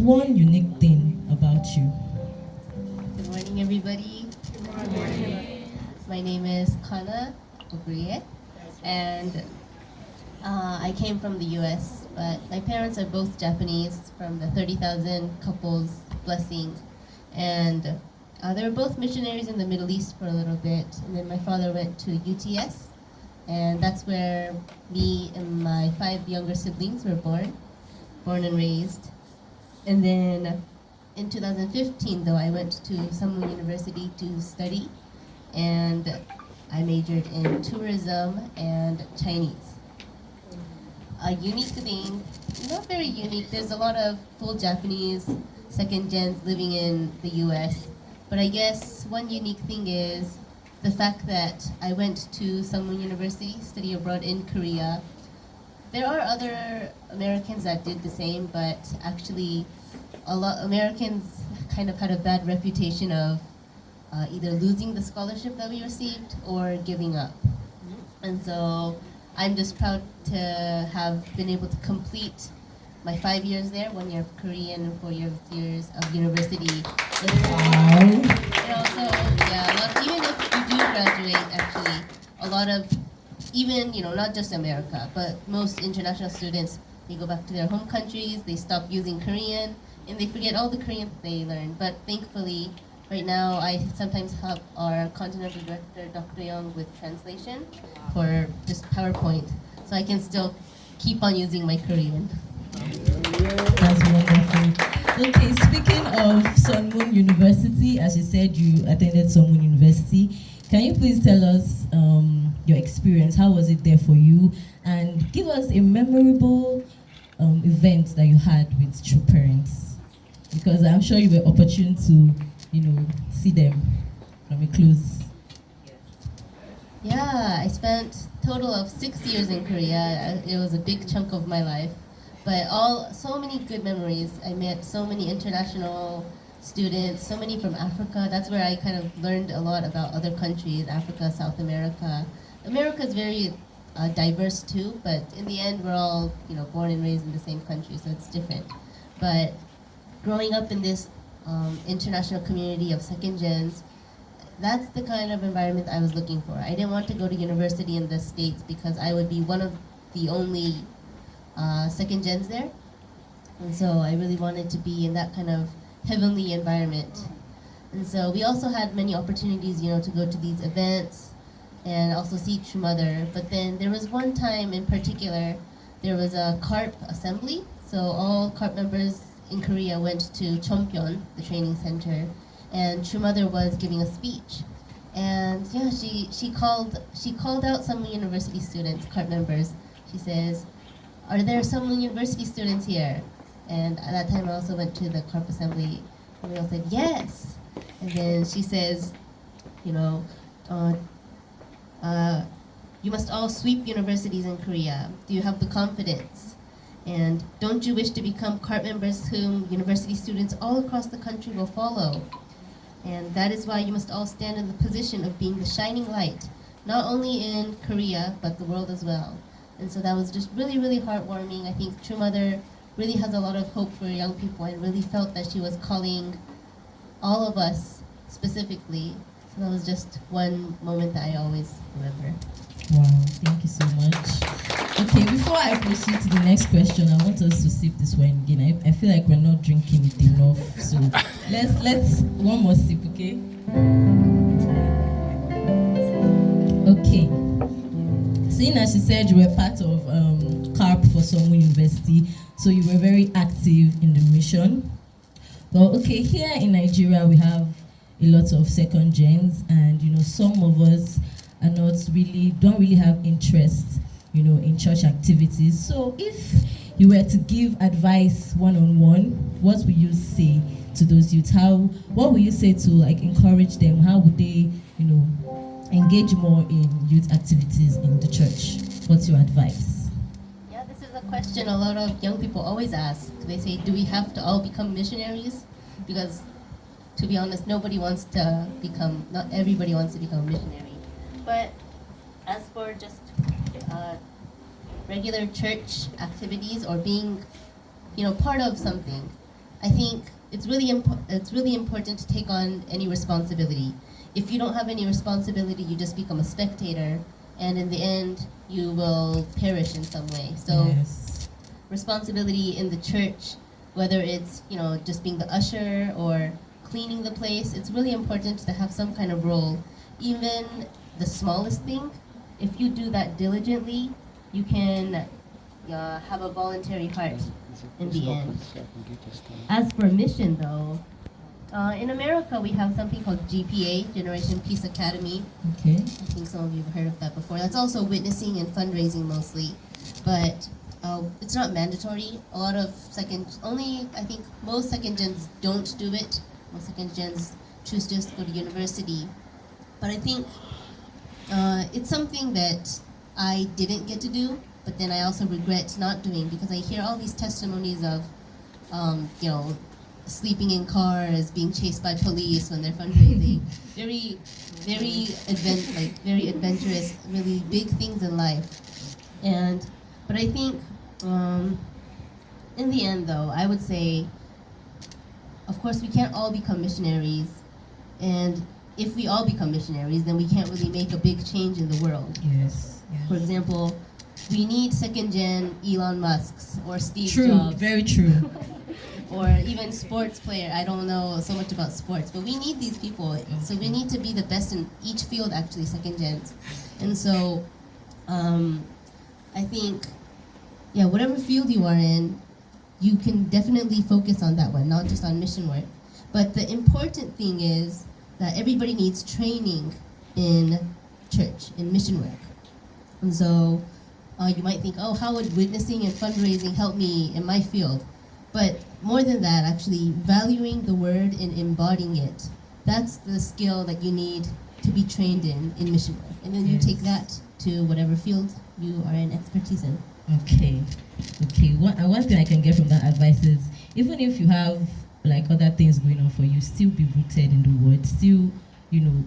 one unique thing about you? Good morning, everybody. Good morning. My name is Kanna, Ogurie, and I came from the U.S., but my parents are both Japanese from the 30,000 couples blessing, and they were both missionaries in the Middle East for a little bit, and then my father went to UTS, and that's where me and my 5 younger siblings were born and raised. And then in 2015, though, I went to Samung University to study, and I majored in tourism and Chinese. A unique thing, not very unique, there's a lot of full Japanese second gens living in the US, but I guess one unique thing is the fact that I went to Samung University, study abroad in Korea. There are other Americans that did the same, but actually a lot Americans kind of had a bad reputation of either losing the scholarship that we received or giving up. And so I'm just proud to have been able to complete my 5 years there, 1 year of Korean and 4 years of university. Wow. And also, yeah, even if you do graduate, actually, a lot of, even, not just America, but most international students, they go back to their home countries, they stop using Korean, and they forget all the Korean they learned. But thankfully, right now, I sometimes help our continental director, Dr. Young, with translation for just PowerPoint, so I can still keep on using my Korean. That's wonderful. Okay, speaking of Sunmoon University, as you said, you attended Sunmoon University. Can you please tell us your experience? How was it there for you? And give us a memorable event that you had with true parents. Because I'm sure you were opportune to, see them from a close. Yeah, I spent total of 6 years in Korea. It was a big chunk of my life, but so many good memories. I met so many international students, so many from Africa. That's where I kind of learned a lot about other countries, Africa, South America. America is very diverse too, but in the end, we're all born and raised in the same country, so it's different. But growing up in this international community of second gens, that's the kind of environment I was looking for. I didn't want to go to university in the States because I would be one of the only second gens there. And so I really wanted to be in that kind of heavenly environment. And so we also had many opportunities, to go to these events and also see True Mother. But then there was one time in particular, there was a CARP assembly. So all CARP members in Korea went to Cheonpyeon, the training center, and True Mother was giving a speech. And yeah, she called out some university students, CARP members. She says, "Are there some university students here?" And at that time I also went to the CARP assembly, and we all said yes. And then she says, you must all sweep universities in Korea. Do you have the confidence? And don't you wish to become CARP members whom university students all across the country will follow? And that is why you must all stand in the position of being the shining light, not only in Korea, but the world as well. And so that was just really, really heartwarming. I think True Mother really has a lot of hope for young people, and really felt that she was calling all of us specifically. So that was just one moment that I always remember. Wow, thank you so much. Okay, before I proceed to the next question, I want us to sip this wine again. I feel like we're not drinking it enough, so let's one more sip, okay? Okay. Seeing as you said you were part of CARP for Somu University, so you were very active in the mission. Well, okay, here in Nigeria we have a lot of second gens, and some of us don't really have interest in church activities. So if you were to give advice one-on-one, what would you say to those youth? What would you say to encourage them? How would they engage more in youth activities in the church? What's your advice? Yeah, this is a question a lot of young people always ask. They say, do we have to all become missionaries? Because to be honest, not everybody wants to become a missionary. But as for just regular church activities or being, part of something, I think it's really important to take on any responsibility. If you don't have any responsibility, you just become a spectator, and in the end, you will perish in some way. So, Yes. responsibility in the church, whether it's just being the usher or cleaning the place, it's really important to have some kind of role. Even the smallest thing, if you do that diligently, you can have a voluntary heart in the end. As for mission, though, in America we have something called GPA, Generation Peace Academy. Okay. I think some of you have heard of that before. That's also witnessing and fundraising mostly, but it's not mandatory. A lot of I think most second gens don't do it. Most second gens choose just to go to university. But I think it's something that I didn't get to do, but then I also regret not doing, because I hear all these testimonies of, sleeping in cars, being chased by police when they're fundraising. Very, very adventurous, really big things in life. But I think, in the end, though, I would say, of course, we can't all become missionaries, and if we all become missionaries, then we can't really make a big change in the world. Yes. For example, we need second-gen Elon Musks or Steve True. Jobs. Very true. Or even sports player. I don't know so much about sports, but we need these people. So we need to be the best in each field, actually, second gens. And so I think, whatever field you are in, you can definitely focus on that one, not just on mission work. But the important thing is that everybody needs training in church, in mission work. And so you might think, oh, how would witnessing and fundraising help me in my field? But more than that, actually, valuing the word and embodying it, that's the skill that you need to be trained in mission work. And then you take that to whatever field you are in expertise in. Okay. One thing I can get from that advice is, even if you have like other things going on for you, still be rooted in the word, still,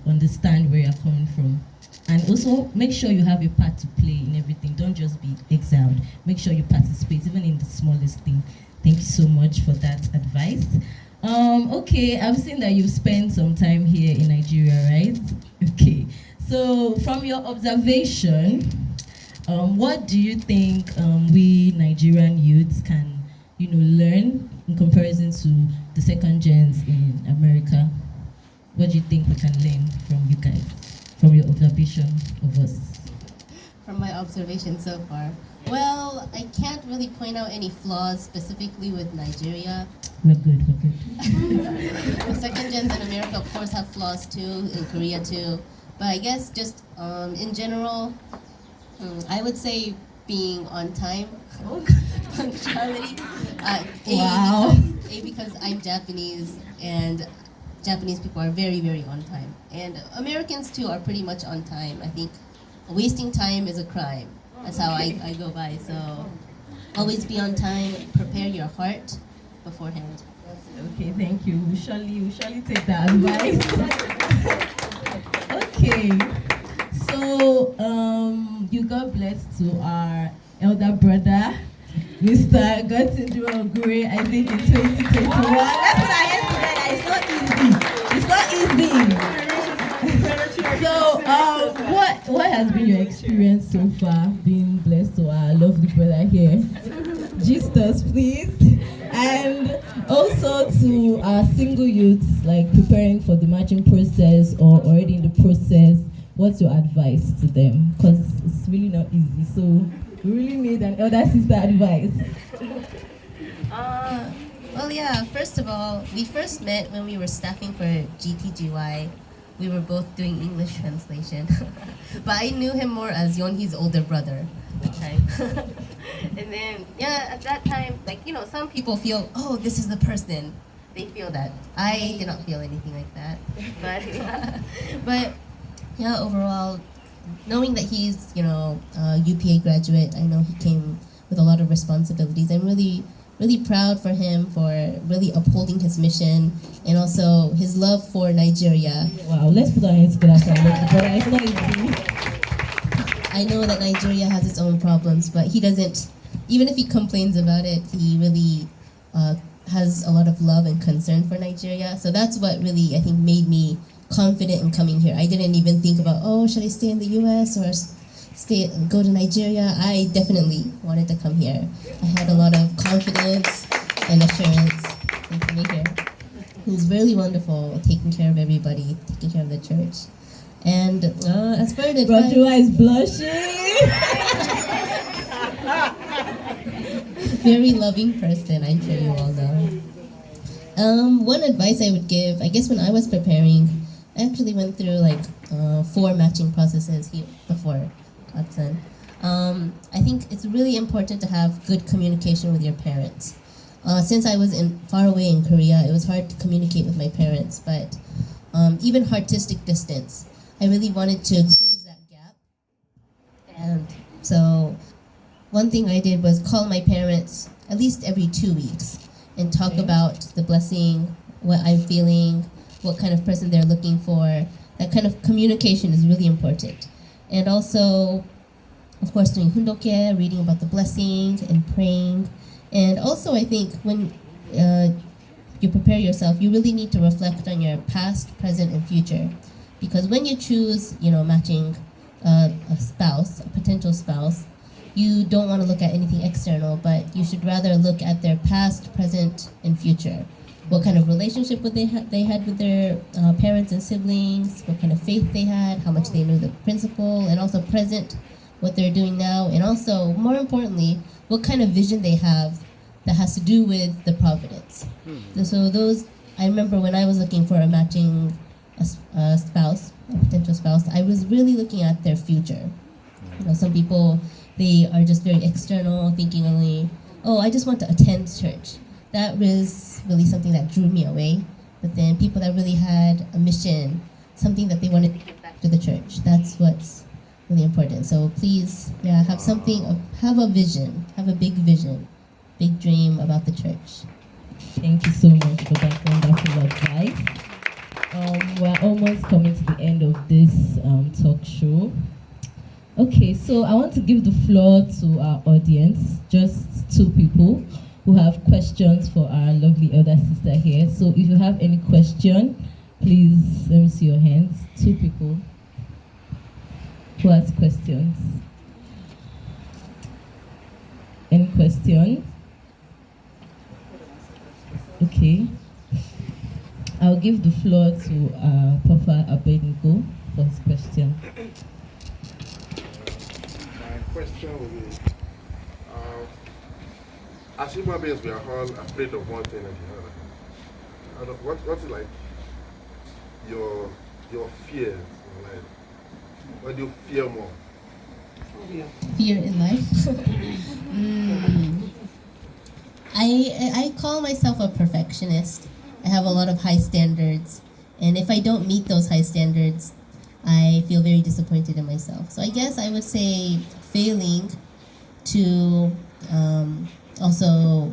understand where you're coming from. And also make sure you have a part to play in everything. Don't just be exiled. Make sure you participate, even in the smallest thing. Thank you so much for that advice. Okay, I've seen that you've spent some time here in Nigeria, right? Okay. So from your observation, what do you think we Nigerian youths can, learn in comparison to the second gens in America? What do you think we can learn from you guys, from your observation of us? From my observation so far, well, I can't really point out any flaws specifically with Nigeria. We're good. The second gens in America, of course, have flaws too, in Korea too. But I guess just in general, I would say being on time, punctuality. Wow. Because I'm Japanese, and Japanese people are very, very on time. And Americans too are pretty much on time. I think wasting time is a crime. That's how I go by. So always be on time, prepare your heart beforehand. Okay, thank you. We surely take that advice. Okay. So you got blessed to our elder brother, Mr. Godson Ogurie, I think in 2021. That's what I heard together. It's not easy. So what has been your experience so far being blessed to our lovely brother here? Gist us, please. And also to our single youths, like preparing for the marching process or already in the process, what's your advice to them? Because it's really not easy, so we really need an elder sister advice. Well, yeah, first of all, we first met when we were staffing for GTGY. We were both doing English translation. But I knew him more as JoonHwa's older brother at the time. And then, at that time, some people feel, oh, this is the person. They feel that. I did not feel anything like that. But overall, knowing that he's, a UPA graduate, I know he came with a lot of responsibilities. I'm really proud for him for really upholding his mission and also his love for Nigeria. Wow, let's put our hands together for him, but it's not easy. I know that Nigeria has its own problems, but he doesn't, even if he complains about it, he really has a lot of love and concern for Nigeria. So that's what really, I think, made me confident in coming here. I didn't even think about, oh, should I stay in the US or go to Nigeria? I definitely wanted to come here. I had a lot of confidence and assurance in coming here. It was really wonderful, taking care of everybody, taking care of the church. And as for the JoonHwa is blushing. very loving person, I'm sure you all know. One advice I would give, I guess when I was preparing, I actually went through like 4 matching processes here before Godson. I think it's really important to have good communication with your parents. Since I was far away in Korea, it was hard to communicate with my parents, but even artistic distance, I really wanted to close that gap. And so one thing I did was call my parents at least every 2 weeks and talk about the blessing, what I'm feeling, what kind of person they're looking for. That kind of communication is really important. And also, of course, doing hundoke, reading about the blessings and praying. And also, I think when you prepare yourself, you really need to reflect on your past, present, and future. Because when you choose, matching a spouse, a potential spouse, you don't want to look at anything external, but you should rather look at their past, present, and future. What kind of relationship they had with their parents and siblings, what kind of faith they had, how much they knew the principle, and also present, what they're doing now, and also, more importantly, what kind of vision they have that has to do with the providence. So I remember when I was looking for a matching spouse, a potential spouse, I was really looking at their future. Some people, they are just very external, thinking only, oh, I just want to attend church. That was really something that drew me away. But then people that really had a mission, something that they wanted to give back to the church, that's what's really important. So please, have have a vision, have a big vision, big dream about the church. Thank you so much for that wonderful advice. We're almost coming to the end of this talk show. Okay, so I want to give the floor to our audience, just 2 people who have questions for our lovely elder sister here. So if you have any question, please let me see your hands. 2 people who has questions. Any questions? Okay. I'll give the floor to Papa Abednego for his question. My question will be, as human beings, we are all afraid of one thing and the other. What is like your fears in life? What do you fear more? Fear in life? I call myself a perfectionist. I have a lot of high standards, and if I don't meet those high standards, I feel very disappointed in myself. So I guess I would say failing to also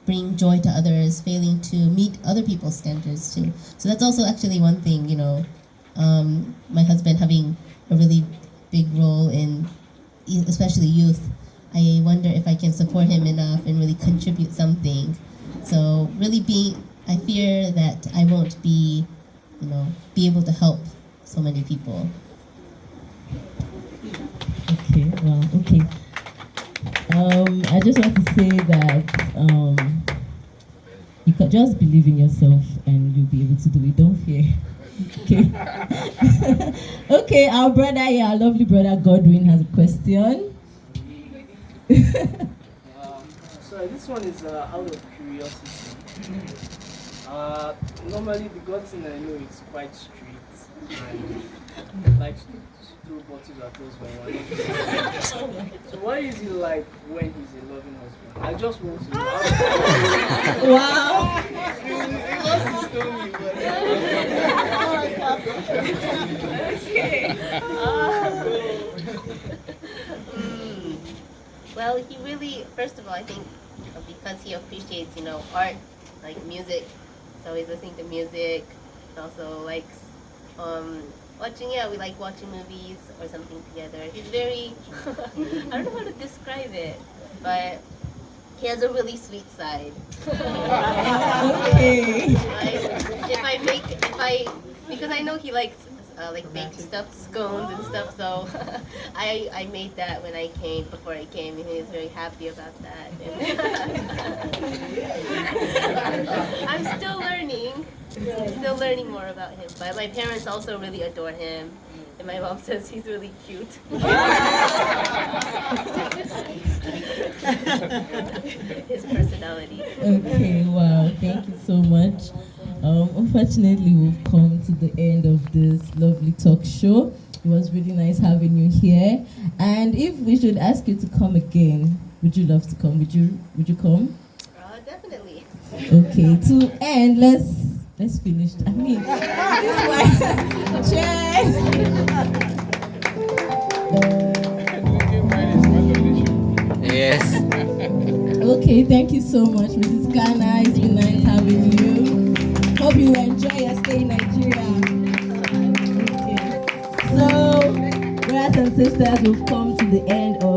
bring joy to others, failing to meet other people's standards too. So that's also actually one thing, my husband having a really big role in especially youth. I wonder if I can support him enough and really contribute something. So really I fear that I won't be able to help so many people. Okay, well, okay. I just want to say that you can just believe in yourself and you'll be able to do it. Don't fear. Okay. Okay, our brother here, our lovely brother Godwin has a question. So this one is out of curiosity. Normally the Godson I know is quite strict and likes to throw bottles at us when one. So what is he like when he's a loving husband? I just want to know. Wow. He wants to tell me, but Well, he really, first of all, I think because he appreciates, art, like music, so he's listening to music, also likes we like watching movies or something together. He's very, I don't know how to describe it, but he has a really sweet side. Okay. Because I know he likes like baked stuff, scones and stuff. So I made that when I came, before I came, and he was very happy about that. I'm still learning more about him. But my parents also really adore him, and my mom says he's really cute. His personality. Okay, wow, thank you so much. Unfortunately, we've come to the end of this lovely talk show. It was really nice having you here. And if we should ask you to come again, would you love to come? Would you come? Definitely. Okay, to end, let's finish. I mean, this one. Cheers. Yes. Okay, thank you so much, Mrs. Kanna. It's been nice having you. Hope you enjoy your stay in Nigeria. Okay. So, brothers and sisters, we've come to the end of